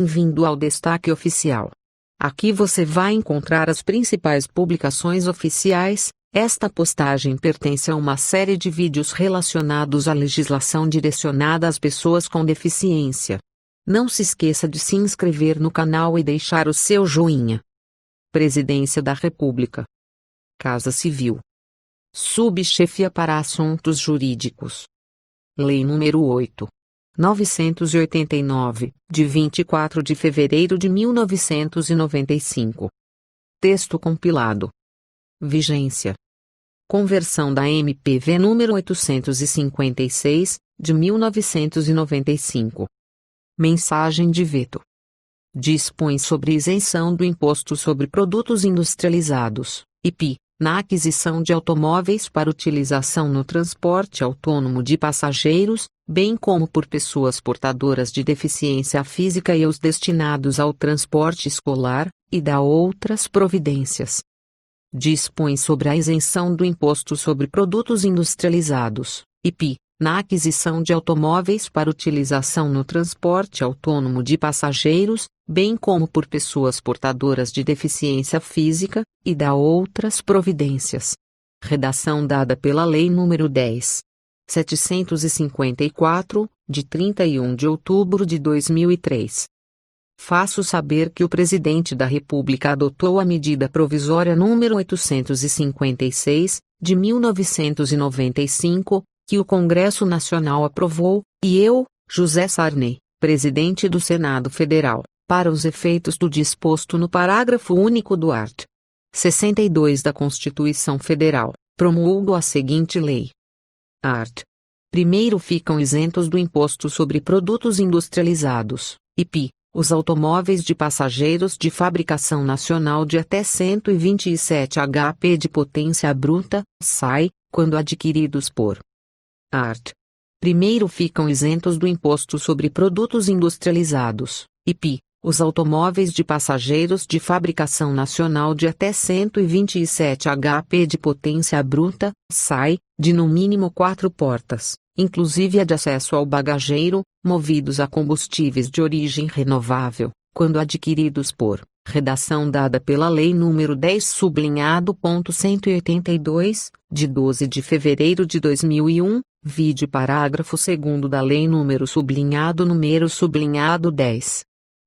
Bem-vindo ao Destaque Oficial. Aqui você vai encontrar as principais publicações oficiais. Esta postagem pertence a uma série de vídeos relacionados à legislação direcionada às pessoas com deficiência. Não se esqueça de se inscrever no canal e deixar o seu joinha. Presidência da República. Casa Civil. Subchefia para Assuntos Jurídicos. Lei nº 8.989, de 24 de fevereiro de 1995. Texto compilado. Vigência. Conversão da MPV número 856, de 1995. Mensagem de veto. Dispõe sobre isenção do Imposto sobre Produtos Industrializados, IP, na aquisição de automóveis para utilização no transporte autônomo de passageiros, bem como por pessoas portadoras de deficiência física e os destinados ao transporte escolar, e dá outras providências. Dispõe sobre a isenção do Imposto sobre Produtos Industrializados, IP, na aquisição de automóveis para utilização no transporte autônomo de passageiros, bem como por pessoas portadoras de deficiência física, e dá outras providências. Redação dada pela Lei nº 10.754, de 31 de outubro de 2003. Faço saber que o Presidente da República adotou a medida provisória número 856, de 1995, que o Congresso Nacional aprovou, e eu, José Sarney, Presidente do Senado Federal, para os efeitos do disposto no parágrafo único do art. 62 da Constituição Federal, promulgo a seguinte lei. Art. 1º ficam isentos do Imposto sobre Produtos Industrializados, IP, os automóveis de passageiros de fabricação nacional de até 127 HP de potência bruta, SAI, quando adquiridos por Art. 1º ficam isentos do Imposto sobre Produtos Industrializados, IP, os automóveis de passageiros de fabricação nacional de até 127 HP de potência bruta, SAI, de no mínimo 4 portas, inclusive a de acesso ao bagageiro, movidos a combustíveis de origem renovável, quando adquiridos por redação dada pela Lei nº 10.182, de 12 de fevereiro de 2001, vide parágrafo 2º da Lei nº 10.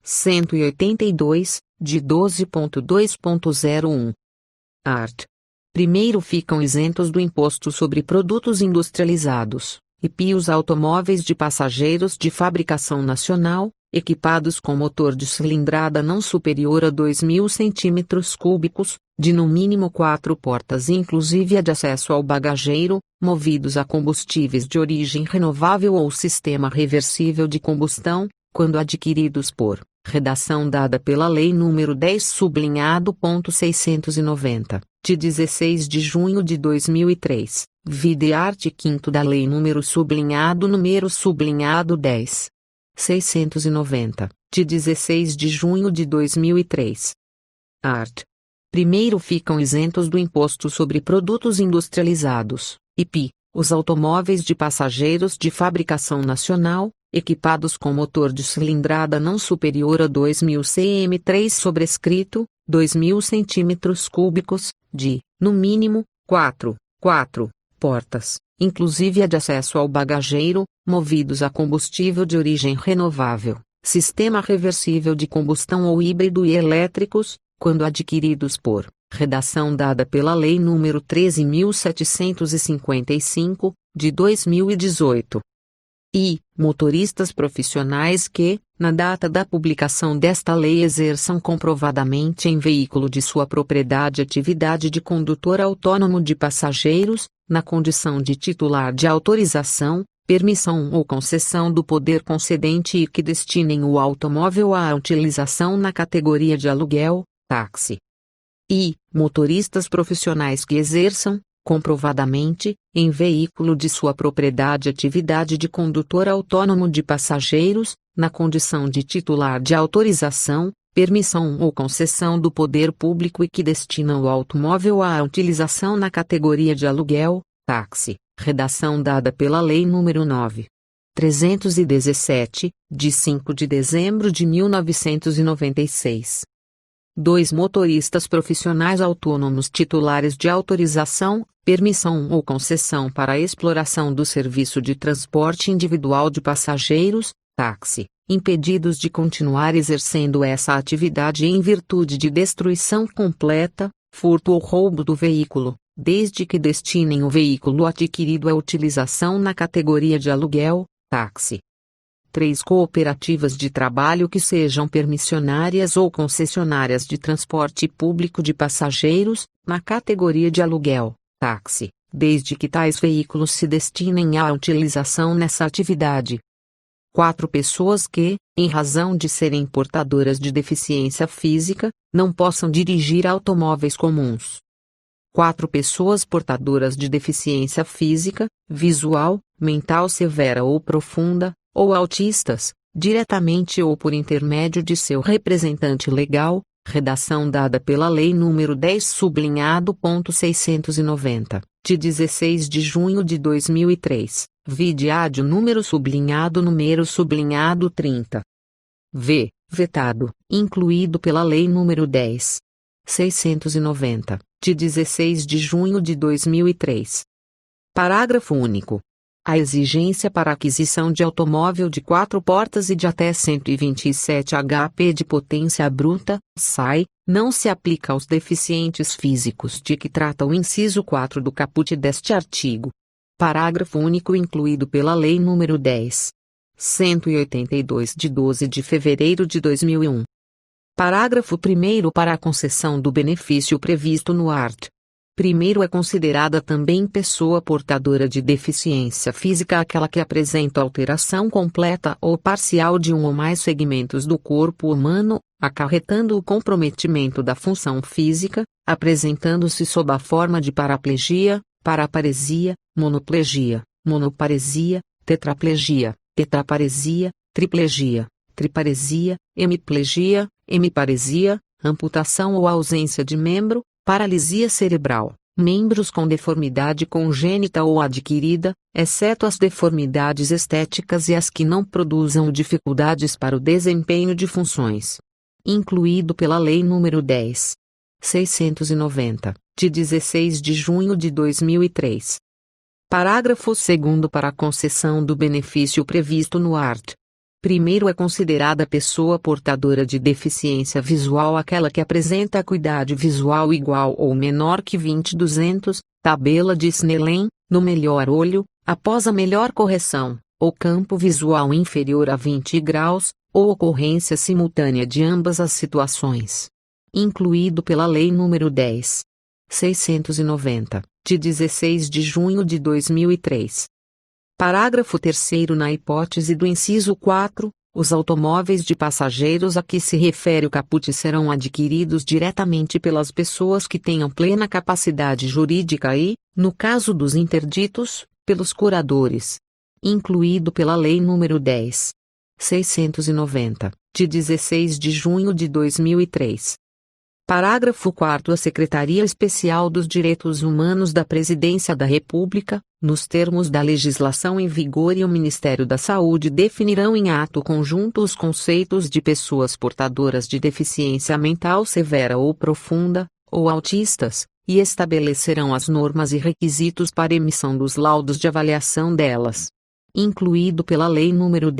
182, de 12.2.01. Art. 1º ficam isentos do Imposto sobre Produtos Industrializados, IP os automóveis de passageiros de fabricação nacional, equipados com motor de cilindrada não superior a 2.000 cm3, de no mínimo 4 portas inclusive a de acesso ao bagageiro, movidos a combustíveis de origem renovável ou sistema reversível de combustão, quando adquiridos por redação dada pela Lei nº 10.690, de 16 de junho de 2003, vide art. 5º da Lei nº 10. 690, de 16 de junho de 2003. Art. 1º ficam isentos do Imposto sobre Produtos Industrializados, IP, os automóveis de passageiros de fabricação nacional, equipados com motor de cilindrada não superior a 2.000 cm3 sobrescrito, 2.000 cm3, de, no mínimo, 4 portas, inclusive a de acesso ao bagageiro, movidos a combustível de origem renovável, sistema reversível de combustão ou híbrido e elétricos, quando adquiridos por redação dada pela Lei nº 13.755, de 2018. E motoristas profissionais que, na data da publicação desta lei exerçam comprovadamente em veículo de sua propriedade atividade de condutor autônomo de passageiros, na condição de titular de autorização, permissão ou concessão do poder concedente e que destinem o automóvel à utilização na categoria de aluguel, táxi. E motoristas profissionais que exerçam, comprovadamente, em veículo de sua propriedade atividade de condutor autônomo de passageiros, na condição de titular de autorização, permissão ou concessão do poder público e que destinam o automóvel à utilização na categoria de aluguel, táxi, redação dada pela Lei nº 317, de 5 de dezembro de 1996. 2 motoristas profissionais autônomos titulares de autorização, permissão ou concessão para a exploração do serviço de transporte individual de passageiros, táxi, impedidos de continuar exercendo essa atividade em virtude de destruição completa, furto ou roubo do veículo, desde que destinem o veículo adquirido à utilização na categoria de aluguel, táxi. 3 cooperativas de trabalho que sejam permissionárias ou concessionárias de transporte público de passageiros, na categoria de aluguel, táxi, desde que tais veículos se destinem à utilização nessa atividade. 4 pessoas que, em razão de serem portadoras de deficiência física, não possam dirigir automóveis comuns. 4 pessoas portadoras de deficiência física, visual, mental severa ou profunda, ou autistas, diretamente ou por intermédio de seu representante legal, redação dada pela Lei nº 10/690, de 16 de junho de 2003, vide AD número 30. V. Vetado, incluído pela Lei nº 10.690, de 16 de junho de 2003. Parágrafo único. A exigência para aquisição de automóvel de 4 portas e de até 127 HP de potência bruta, SAI, não se aplica aos deficientes físicos de que trata o inciso 4 do caput deste artigo. Parágrafo único incluído pela Lei nº 10.182 de 12 de fevereiro de 2001. Parágrafo 1º para a concessão do benefício previsto no art. 1º é considerada também pessoa portadora de deficiência física aquela que apresenta alteração completa ou parcial de um ou mais segmentos do corpo humano, acarretando o comprometimento da função física, apresentando-se sob a forma de paraplegia, paraparesia, monoplegia, monoparesia, tetraplegia, tetraparesia, triplegia, triparesia, hemiplegia, hemiparesia, amputação ou ausência de membro, paralisia cerebral, membros com deformidade congênita ou adquirida, exceto as deformidades estéticas e as que não produzam dificuldades para o desempenho de funções. Incluído pela Lei nº 10.690, de 16 de junho de 2003. Parágrafo 2º para a concessão do benefício previsto no art. 1º é considerada pessoa portadora de deficiência visual aquela que apresenta acuidade visual igual ou menor que 20/200, tabela de Snellen, no melhor olho, após a melhor correção, ou campo visual inferior a 20 graus, ou ocorrência simultânea de ambas as situações. Incluído pela Lei nº 10.690, de 16 de junho de 2003. Parágrafo 3º na hipótese do inciso 4, os automóveis de passageiros a que se refere o caput serão adquiridos diretamente pelas pessoas que tenham plena capacidade jurídica e, no caso dos interditos, pelos curadores. Incluído pela Lei nº 10.690, de 16 de junho de 2003. Parágrafo 4º a Secretaria Especial dos Direitos Humanos da Presidência da República, nos termos da legislação em vigor e o Ministério da Saúde definirão em ato conjunto os conceitos de pessoas portadoras de deficiência mental severa ou profunda, ou autistas, e estabelecerão as normas e requisitos para emissão dos laudos de avaliação delas. Incluído pela Lei nº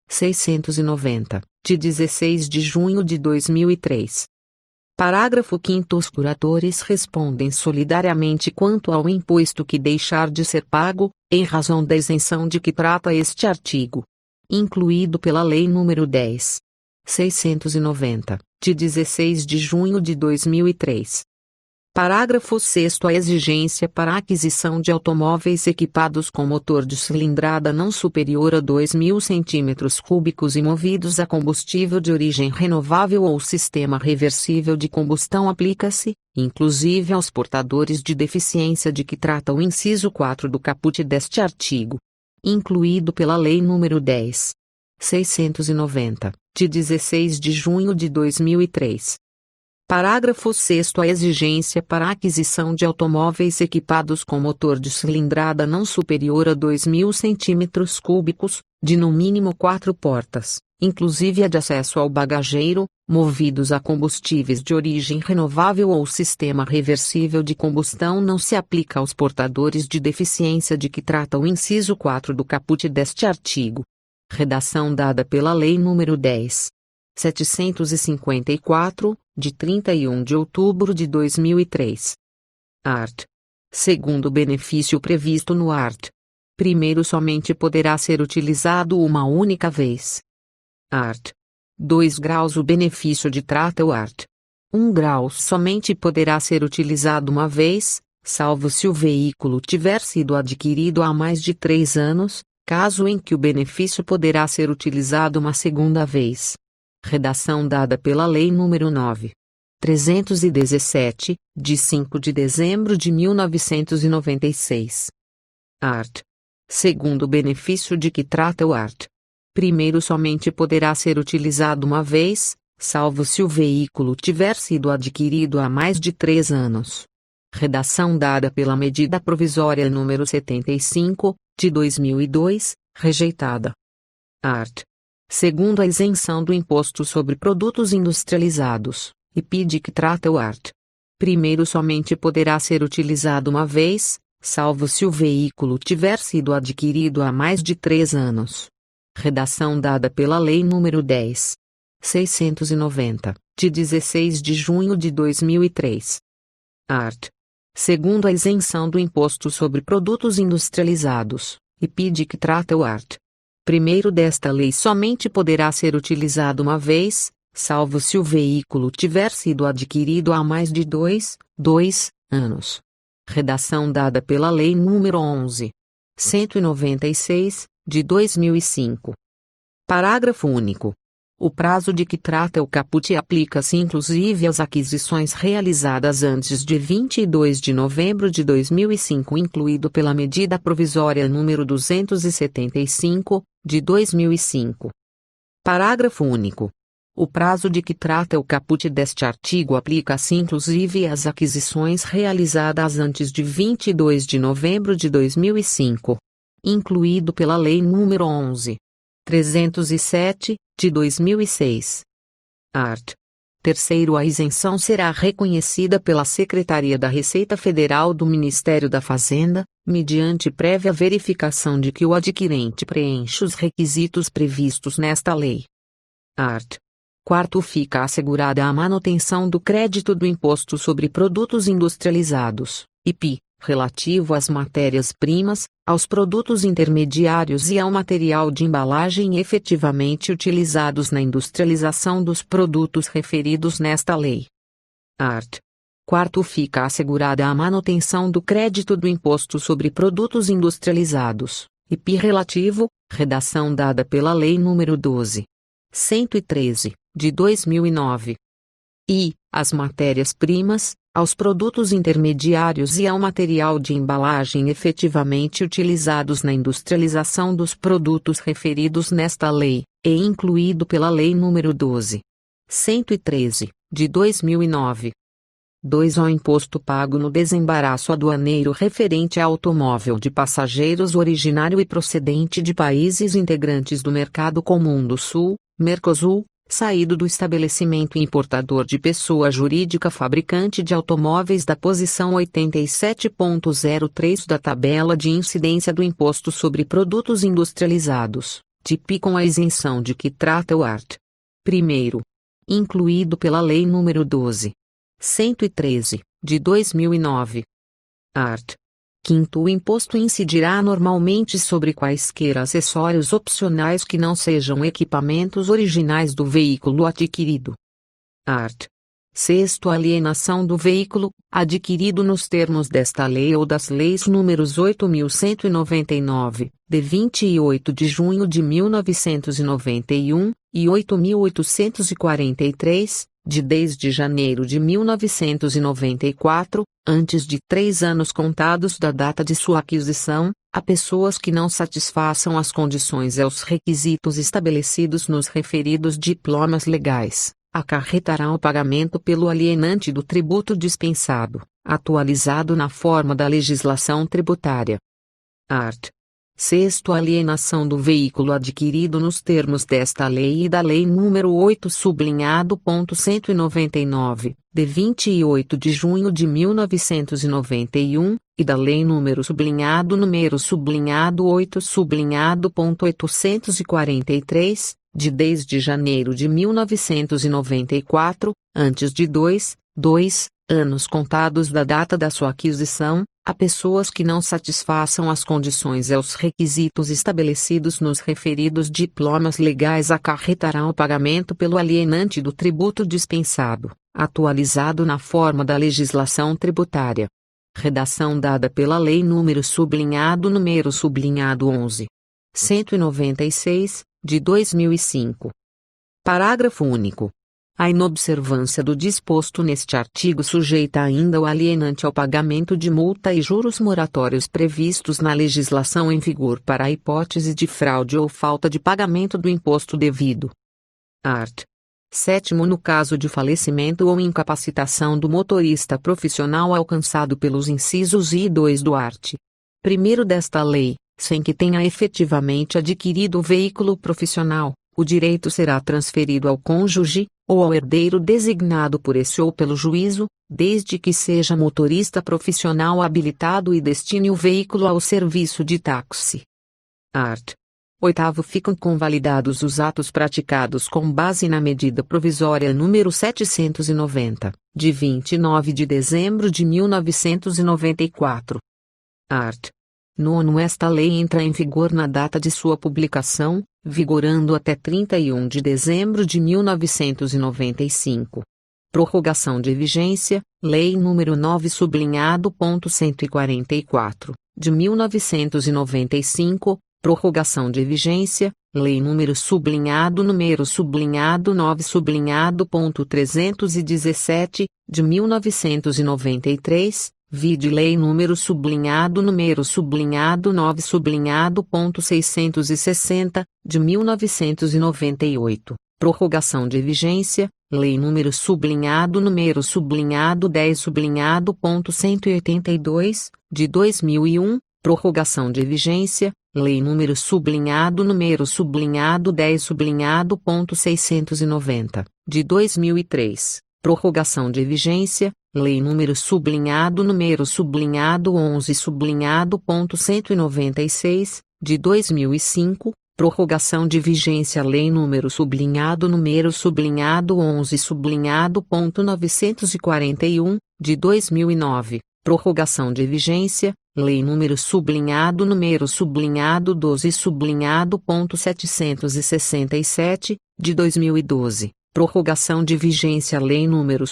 10.690, de 16 de junho de 2003. Parágrafo 5º os curadores respondem solidariamente quanto ao imposto que deixar de ser pago, em razão da isenção de que trata este artigo. Incluído pela Lei nº 10.690, de 16 de junho de 2003. Parágrafo 6º a exigência para a aquisição de automóveis equipados com motor de cilindrada não superior a 2.000 cm3 e movidos a combustível de origem renovável ou sistema reversível de combustão aplica-se, inclusive aos portadores de deficiência de que trata o inciso 4 do caput deste artigo. Incluído pela Lei nº 10.690, de 16 de junho de 2003. Parágrafo 6º. A exigência para a aquisição de automóveis equipados com motor de cilindrada não superior a 2.000 cm3, de no mínimo 4 portas, inclusive a de acesso ao bagageiro, movidos a combustíveis de origem renovável ou sistema reversível de combustão não se aplica aos portadores de deficiência de que trata o inciso 4 do caput deste artigo. Redação dada pela Lei nº 10.754, de 31 de outubro de 2003. Art. Segundo o benefício previsto no art. Primeiro somente poderá ser utilizado uma única vez. Art. 2 graus. O benefício de trata o art. 1 grau somente poderá ser utilizado uma vez, salvo se o veículo tiver sido adquirido há mais de 3 anos, caso em que o benefício poderá ser utilizado uma segunda vez. Redação dada pela Lei nº 9.317, de 5 de dezembro de 1996. Art. Segundo o benefício de que trata o art. Primeiro somente poderá ser utilizado uma vez, salvo se o veículo tiver sido adquirido há mais de 3 anos. Redação dada pela Medida Provisória nº 75, de 2002, rejeitada. Art. Segundo a isenção do Imposto sobre Produtos Industrializados, IP de que trata o art. Primeiro somente poderá ser utilizado uma vez, salvo se o veículo tiver sido adquirido há mais de 3 anos. Redação dada pela Lei nº 10.690, de 16 de junho de 2003. Art. Segundo a isenção do Imposto sobre Produtos Industrializados, IP de que trata o art. Primeiro desta lei somente poderá ser utilizado uma vez, salvo se o veículo tiver sido adquirido há mais de 2 anos. Redação dada pela Lei nº 11.196, de 2005. Parágrafo único. O prazo de que trata o caput aplica-se inclusive às aquisições realizadas antes de 22 de novembro de 2005, incluído pela Medida Provisória nº 275, de 2005. Parágrafo único. O prazo de que trata o caput deste artigo aplica-se inclusive às aquisições realizadas antes de 22 de novembro de 2005, incluído pela Lei nº 11.307, de 2006. Art. Terceiro, a isenção será reconhecida pela Secretaria da Receita Federal do Ministério da Fazenda, mediante prévia verificação de que o adquirente preenche os requisitos previstos nesta lei. Art. Quarto, fica assegurada a manutenção do crédito do Imposto sobre Produtos Industrializados, IP, relativo às matérias-primas, aos produtos intermediários e ao material de embalagem efetivamente utilizados na industrialização dos produtos referidos nesta lei. Art. Quarto, fica assegurada a manutenção do crédito do Imposto sobre Produtos Industrializados, IP relativo, redação dada pela Lei nº 12.113, de 2009. E, as matérias-primas, aos produtos intermediários e ao material de embalagem efetivamente utilizados na industrialização dos produtos referidos nesta lei, e incluído pela Lei nº 12.113, de 2009. 2. Ao imposto pago no desembaraço aduaneiro referente a automóvel de passageiros originário e procedente de países integrantes do Mercado Comum do Sul, Mercosul, saído do estabelecimento importador de pessoa jurídica fabricante de automóveis da posição 87.03 da tabela de incidência do Imposto sobre Produtos Industrializados, TIP, com a isenção de que trata o art. 1º. Incluído pela Lei nº 12.113, de 2009. Art. 5º. O imposto incidirá normalmente sobre quaisquer acessórios opcionais que não sejam equipamentos originais do veículo adquirido. Art. 6º. Alienação do veículo, adquirido nos termos desta lei ou das leis números 8.199, de 28 de junho de 1991, e 8.843, de 10 de janeiro de 1994, antes de 3 anos contados da data de sua aquisição, a pessoas que não satisfaçam as condições e os requisitos estabelecidos nos referidos diplomas legais, acarretará o pagamento pelo alienante do tributo dispensado, atualizado na forma da legislação tributária. Art. 6º Alienação do veículo adquirido nos termos desta lei e da Lei nº 8.199, de 28 de junho de 1991, e da Lei nº 8.843, de 10 de janeiro de 1994, antes de 2 anos contados da data da sua aquisição, a pessoas que não satisfaçam as condições e os requisitos estabelecidos nos referidos diplomas legais acarretará o pagamento pelo alienante do tributo dispensado, atualizado na forma da legislação tributária. Redação dada pela Lei nº 11.196, de 2005. Parágrafo único. A inobservância do disposto neste artigo sujeita ainda o alienante ao pagamento de multa e juros moratórios previstos na legislação em vigor para a hipótese de fraude ou falta de pagamento do imposto devido. Art. 7º No caso de falecimento ou incapacitação do motorista profissional alcançado pelos incisos I e 2 do art. 1º desta lei, sem que tenha efetivamente adquirido o veículo profissional, o direito será transferido ao cônjuge, ou ao herdeiro designado por esse ou pelo juízo, desde que seja motorista profissional habilitado e destine o veículo ao serviço de táxi. Art. 8º Ficam convalidados os atos praticados com base na medida provisória número 790, de 29 de dezembro de 1994. Art. 9º Esta lei entra em vigor na data de sua publicação, vigorando até 31 de dezembro de 1995. Prorrogação de vigência, Lei nº 9/144, de 1995, prorrogação de vigência, Lei nº 9/317, de 1993, vide Lei nº 9/9/660, de 1998, prorrogação de vigência, Lei nº 10/182, de 2001, prorrogação de vigência, Lei nº 10/690, de 2003, prorrogação de vigência, Lei nº 11/196, de 2005, prorrogação de vigência Lei nº 11/941, de 2009, prorrogação de vigência, Lei nº 12/767, de 2012. Prorrogação de vigência Lei nº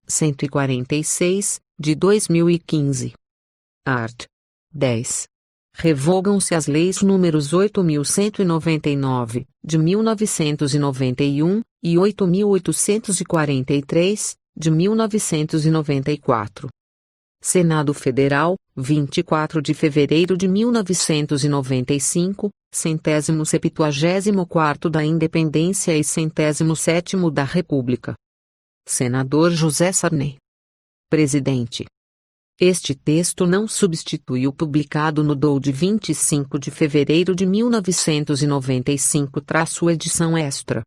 13.146, de 2015. Art. 10. Revogam-se as leis números 8.199, de 1991, e 8.843, de 1994. Senado Federal, 24 de fevereiro de 1995, 174º da Independência e 107º da República. Senador José Sarney. Presidente. Este texto não substitui o publicado no DOU de 25 de fevereiro de 1995, edição extra.